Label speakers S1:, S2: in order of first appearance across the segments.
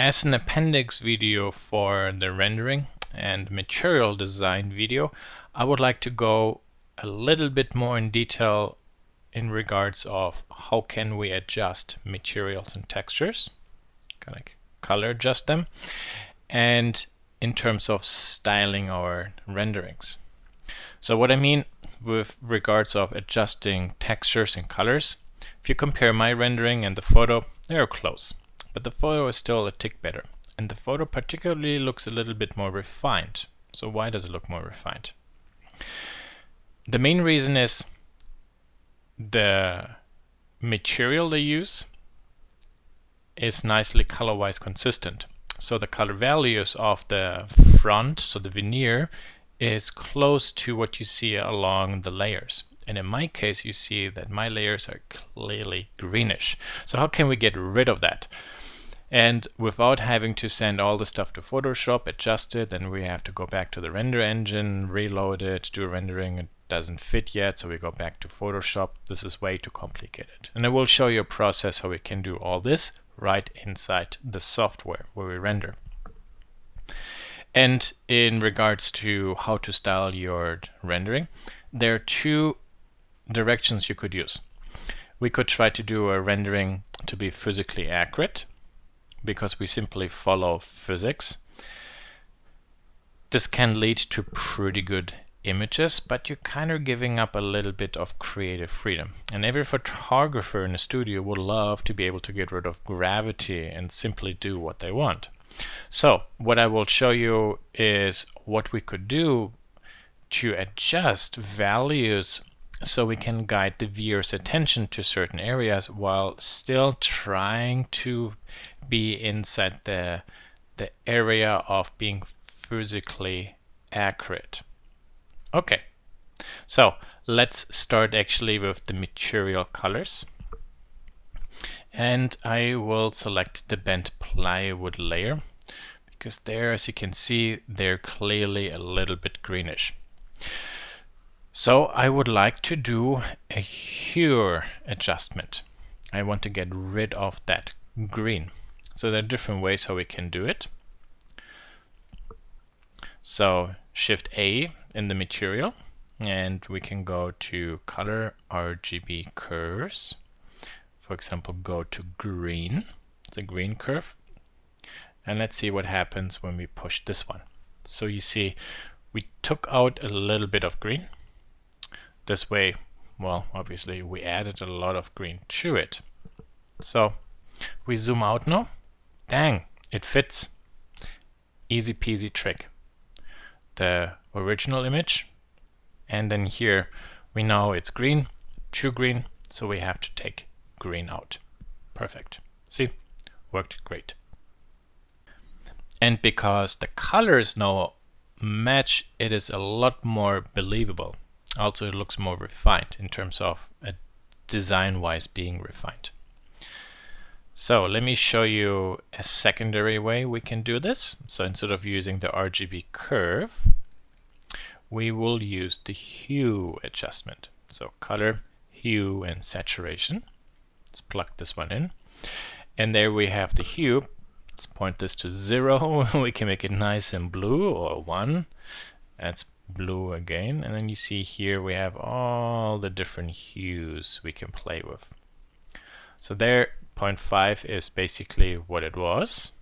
S1: As an appendix video for the rendering and material design video, I would like to go a little bit more in detail in regards of how can we adjust materials and textures, kind of color adjust them, and in terms of styling our renderings. So what I mean with regards of adjusting textures and colors, if you compare my rendering and the photo, they're close, but the photo is still a tick better, and the photo particularly looks a little bit more refined. So why does it look more refined? The main reason is the material they use is nicely color-wise consistent. So the color values of the front, so the veneer, is close to what you see along the layers. And in my case, you see that my layers are clearly greenish. So how can we get rid of that? And without having to send all the stuff to Photoshop, adjust it, then we have to go back to the render engine, reload it, do rendering, it doesn't fit yet, so we go back to Photoshop. This is way too complicated. And I will show you a process how we can do all this right inside the software where we render. And in regards to how to style your rendering, there are two directions you could use. We could try to do a rendering to be physically accurate, because we simply follow physics. This can lead to pretty good images, but you're kind of giving up a little bit of creative freedom. And every photographer in a studio would love to be able to get rid of gravity and simply do what they want. So what I will show you is what we could do to adjust values so we can guide the viewer's attention to certain areas while still trying to be inside the area of being physically accurate. Okay, so let's start actually with the material colors. And I will select the bent plywood layer, because there, as you can see, they're clearly a little bit greenish. So I would like to do a hue adjustment. I want to get rid of that green. So there are different ways how we can do it. So Shift A in the material, and we can go to color RGB curves. For example, go to green, the green curve, and let's see what happens when we push this one. So you see we took out a little bit of green. This way, well, obviously we added a lot of green to it. So we zoom out now. Dang, it fits. Easy peasy trick. The original image, and then here we know it's green, too green, so we have to take green out. Perfect. See, worked great. And because the colors now match, it is a lot more believable. Also, it looks more refined in terms of design-wise being refined. So let me show you a secondary way we can do this. So instead of using the RGB curve, we will use the hue adjustment. So color, hue, and saturation. Let's plug this one in. And there we have the hue. Let's point this to 0. We can make it nice and blue, or 1. That's blue again. And then you see here we have all the different hues we can play with. So there, 0.5 is basically what it was.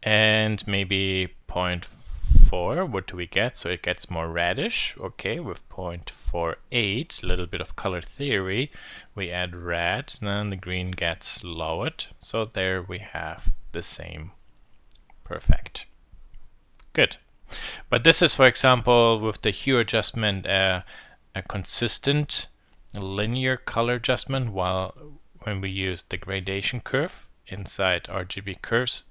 S1: And maybe 0.4, what do we get? So it gets more reddish. Okay, with 0.48, a little bit of color theory, we add red, and then the green gets lowered. So there we have the same. Perfect. Good. But this is, for example, with the hue adjustment, a consistent linear color adjustment, while when we use the gradation curve inside RGB curves,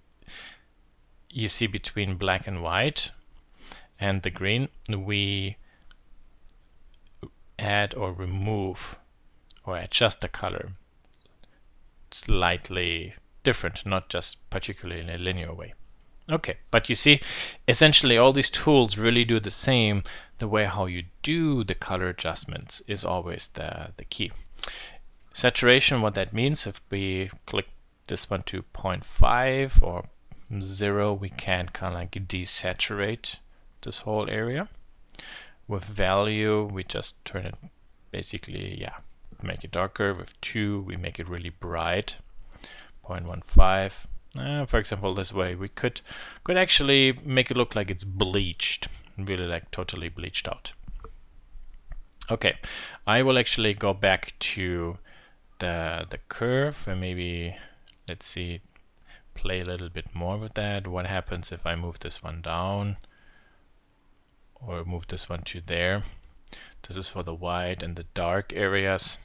S1: you see between black and white and the green, we add or remove or adjust the color slightly different, not just particularly in a linear way. Okay, but you see, essentially all these tools really do the same. The way how you do the color adjustments is always the key. Saturation, what that means, if we click this one to 0.5 or 0, we can kind of like desaturate this whole area. With value, we just turn it basically, yeah, make it darker. With 2, we make it really bright, 0.15. For example, this way we could actually make it look like it's bleached, really like totally bleached out. Okay, I will actually go back to the curve and maybe, let's see, play a little bit more with that. What happens if I move this one down or move this one to there? This is for the white and the dark areas.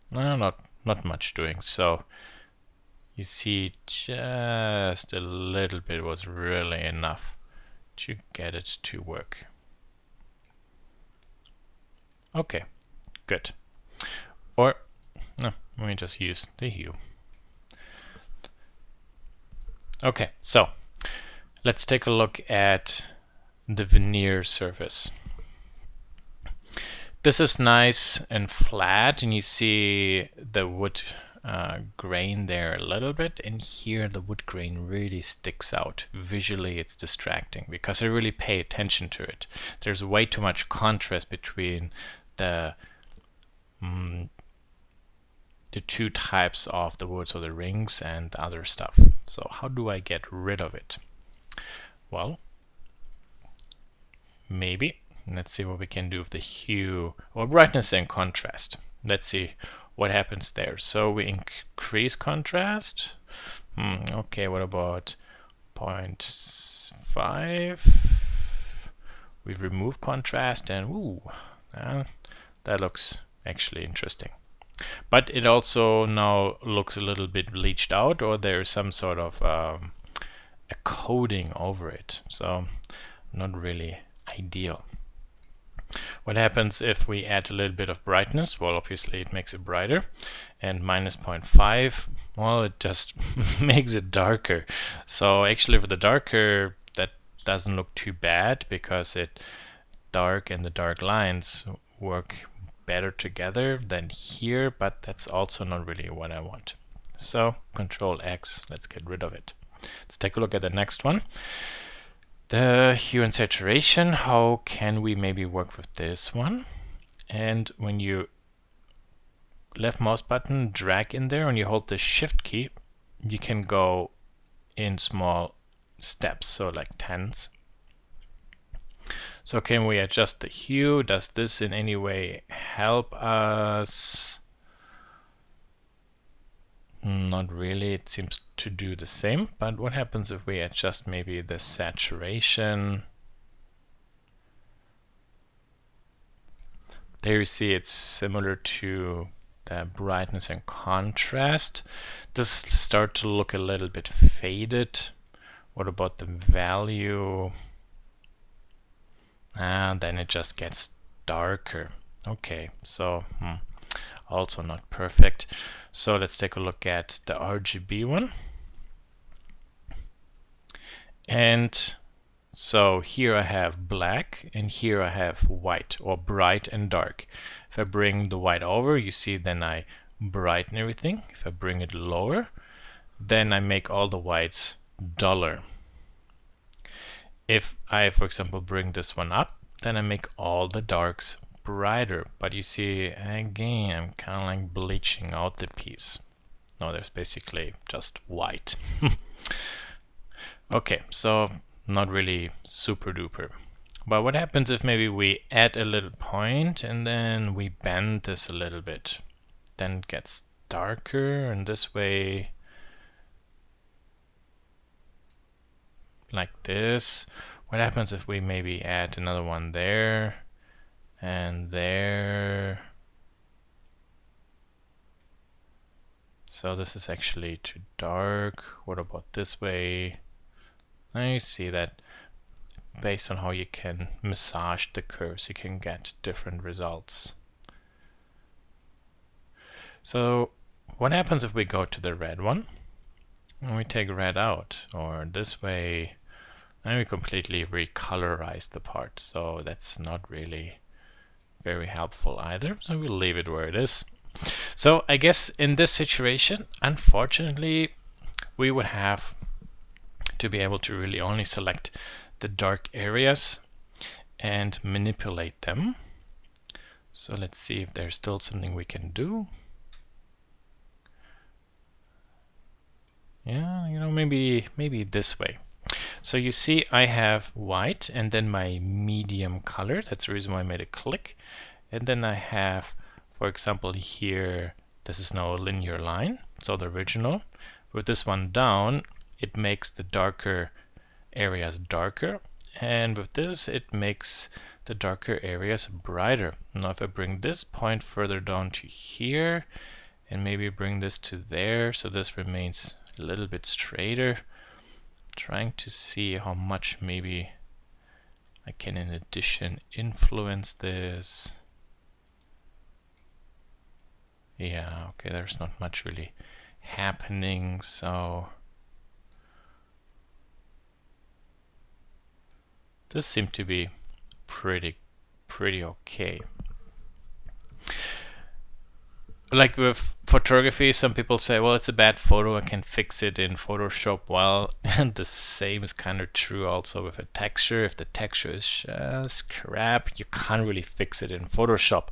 S1: No, not much doing. So you see just a little bit was really enough to get it to work. Okay, good. Or no, let me just use the hue. Okay, so let's take a look at the veneer surface. This is nice and flat, and you see the wood grain there a little bit, and here the wood grain really sticks out. Visually it's distracting because I really pay attention to it. There's way too much contrast between the two types of the wood, so the rings and the other stuff. So how do I get rid of it? Well, maybe let's see what we can do with the hue or brightness and contrast. Let's see what happens there. So we increase contrast. Okay, what about 0.5? We remove contrast, and ooh, that looks actually interesting. But it also now looks a little bit bleached out, or there's some sort of a coating over it. So not really ideal. What happens if we add a little bit of brightness? Well, obviously it makes it brighter. And minus 0.5, well, it just makes it darker. So actually with the darker, that doesn't look too bad because it dark and the dark lines work better together than here, but that's also not really what I want. So Control X, let's get rid of it. Let's take a look at the next one. The hue and saturation, how can we maybe work with this one? And when you left mouse button, drag in there, and you hold the shift key, you can go in small steps, so like tens. So can we adjust the hue? Does this in any way help us? Not really, it seems to do the same, but what happens if we adjust maybe the saturation? There you see it's similar to the brightness and contrast. This starts to look a little bit faded. What about the value? And then it just gets darker. Okay, so also not perfect. So let's take a look at the RGB one. And so here I have black and here I have white, or bright and dark. If I bring the white over, you see then I brighten everything. If I bring it lower, then I make all the whites duller. If I, for example, bring this one up, then I make all the darks brighter. But you see, again, I'm kind of like bleaching out the piece. No, there's basically just white. Okay, so not really super duper. But what happens if maybe we add a little point and then we bend this a little bit? Then it gets darker, and this way, like this. What happens if we maybe add another one there and there? So this is actually too dark. What about this way? Now you see that based on how you can massage the curves, you can get different results. So what happens if we go to the red one and we take red out, or this way? Now we completely recolorize the part, so that's not really very helpful either. So we'll leave it where it is. So I guess in this situation, unfortunately, we would have to be able to really only select the dark areas and manipulate them. So let's see if there's still something we can do. Yeah, you know, maybe this way. So you see I have white and then my medium color. That's the reason why I made a click. And then I have, for example, here, this is now a linear line, so the original. With this one down, it makes the darker areas darker, and with this it makes the darker areas brighter. Now if I bring this point further down to here and maybe bring this to there, so this remains a little bit straighter, trying to see how much maybe I can in addition influence this. Yeah, okay, there's not much really happening, so this seemed to be pretty okay. Like with photography, some people say, well, it's a bad photo, I can fix it in Photoshop. Well, and the same is kind of true also with a texture. If the texture is just crap, you can't really fix it in Photoshop.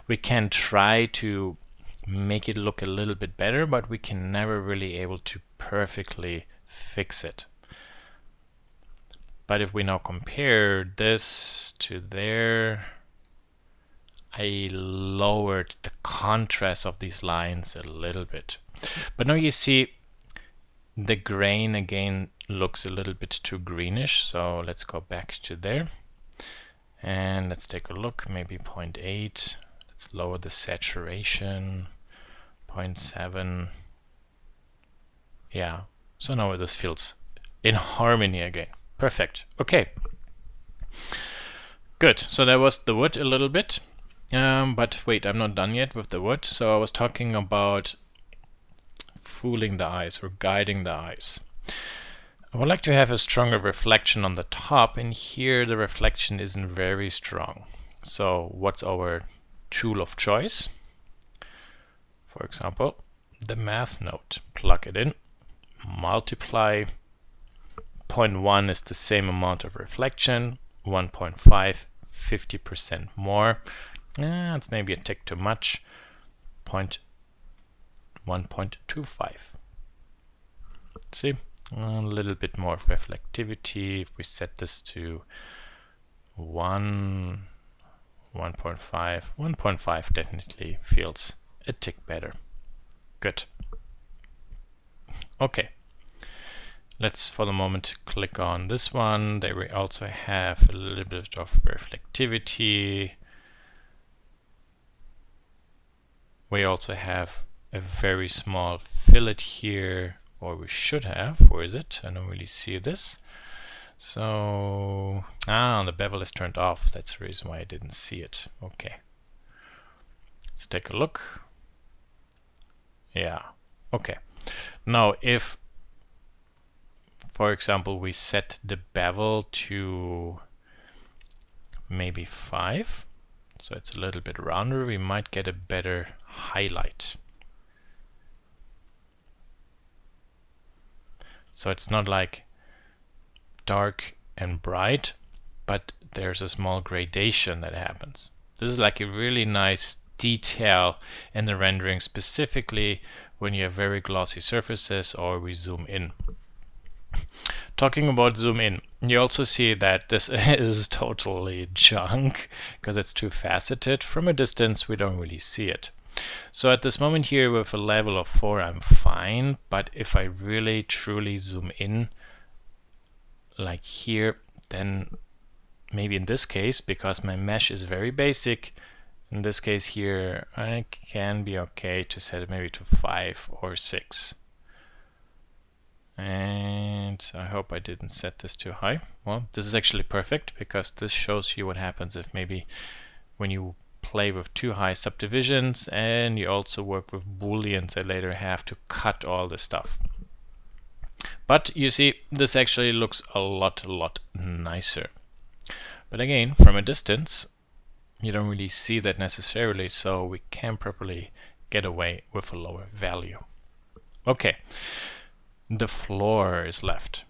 S1: We can try to make it look a little bit better, but we can never really able to perfectly fix it. But if we now compare this to there, I lowered the contrast of these lines a little bit. But now you see the grain again looks a little bit too greenish, so let's go back to there. And let's take a look, maybe 0.8. Let's lower the saturation, 0.7. Yeah, so now this feels in harmony again. Perfect. Okay. Good. So that was the wood a little bit. But wait, I'm not done yet with the wood. So I was talking about fooling the eyes or guiding the eyes. I would like to have a stronger reflection on the top, and here the reflection isn't very strong. So what's our tool of choice? For example, the math node. Plug it in, multiply. 0.1 is the same amount of reflection, 1.5, 50% more. It's maybe a tick too much. 1.25. See, a little bit more reflectivity. If we set this to 1, 1.5, 1.5 definitely feels a tick better. Good. Okay. Let's for the moment click on this one. There we also have a little bit of reflectivity. We also have a very small fillet here, or we should have. Where is it? I don't really see this. So, the bevel is turned off. That's the reason why I didn't see it. Okay. Let's take a look. Yeah. Okay. Now, if for example, we set the bevel to maybe 5, so it's a little bit rounder, we might get a better highlight. So it's not like dark and bright, but there's a small gradation that happens. This is like a really nice detail in the rendering, specifically when you have very glossy surfaces or we zoom in. Talking about zoom in, you also see that this is totally junk because it's too faceted. From a distance, we don't really see it. So at this moment here with a level of 4, I'm fine. But if I really truly zoom in, like here, then maybe in this case, because my mesh is very basic, in this case here, I can be okay to set it maybe to 5 or 6. And I hope I didn't set this too high. Well, this is actually perfect because this shows you what happens if maybe when you play with too high subdivisions and you also work with booleans that later have to cut all this stuff. But you see, this actually looks a lot nicer. But again, from a distance, you don't really see that necessarily, so we can't properly get away with a lower value. Okay, the floor is left.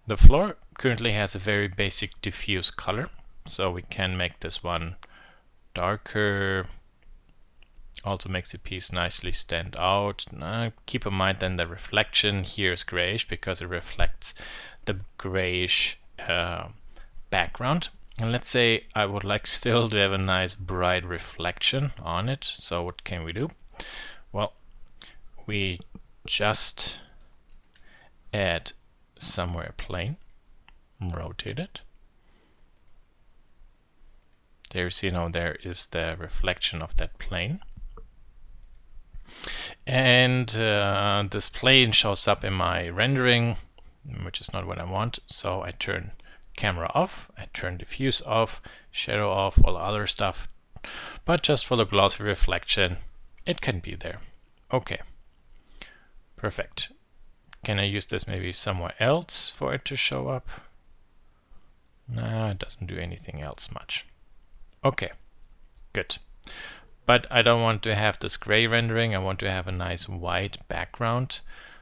S1: The floor currently has a very basic diffuse color, so we can make this one darker. Also makes the piece nicely stand out. Keep in mind then the reflection here is grayish because it reflects the grayish background. And let's say I would like still to have a nice bright reflection on it. So what can we do? Well, we just add somewhere a plane, rotate it. There you see now there is the reflection of that plane. And this plane shows up in my rendering, which is not what I want. So I turn camera off, I turn diffuse off, shadow off, all the other stuff. But just for the glossy reflection, it can be there. Okay, perfect. Can I use this maybe somewhere else for it to show up? Nah, it doesn't do anything else much. Okay, good. But I don't want to have this gray rendering. I want to have a nice white background.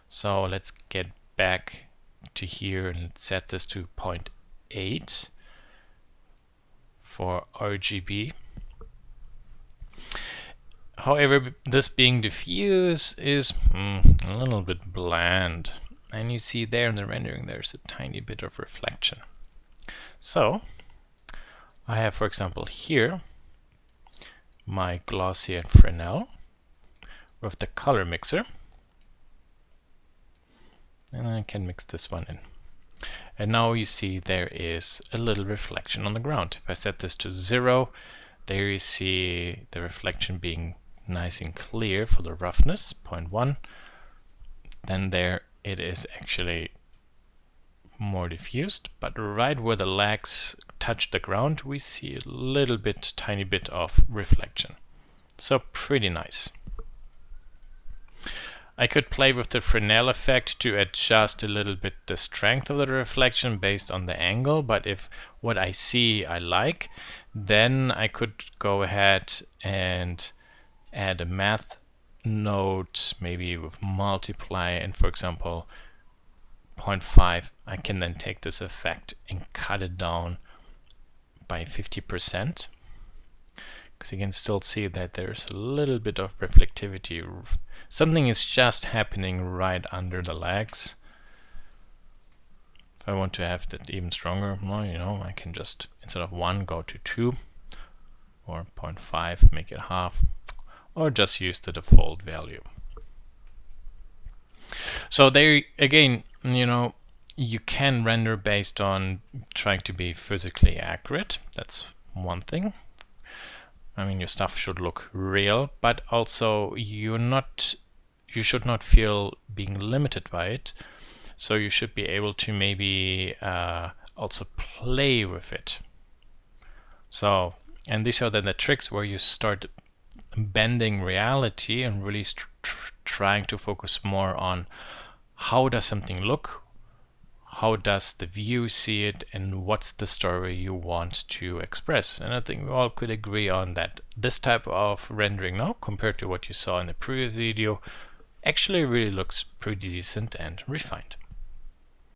S1: So let's get back to here and set this to 0.8 for RGB. However, this being diffuse is a little bit bland. And you see there in the rendering there's a tiny bit of reflection. So I have, for example, here my glossy and Fresnel with the color mixer. And I can mix this one in. And now you see there is a little reflection on the ground. If I set this to 0, there you see the reflection being nice and clear for the roughness, 0.1. Then there it is actually more diffused, but right where the legs touch the ground we see a little bit, tiny bit of reflection. So pretty nice. I could play with the Fresnel effect to adjust a little bit the strength of the reflection based on the angle, but if what I see I like, then I could go ahead and add a math node, maybe with multiply, and for example 0.5, I can then take this effect and cut it down by 50%, because you can still see that there's a little bit of reflectivity. Something is just happening right under the legs. If I want to have that even stronger, well, you know, I can just, instead of 1, go to 2, or 0.5, make it half, or just use the default value. So there again, you know, you can render based on trying to be physically accurate. That's one thing. I mean, your stuff should look real, but also you should not feel being limited by it. So you should be able to maybe also play with it. So, and these are then the tricks where you start bending reality and really trying to focus more on how does something look, how does the view see it, and what's the story you want to express. And I think we all could agree on that this type of rendering now, compared to what you saw in the previous video, actually really looks pretty decent and refined.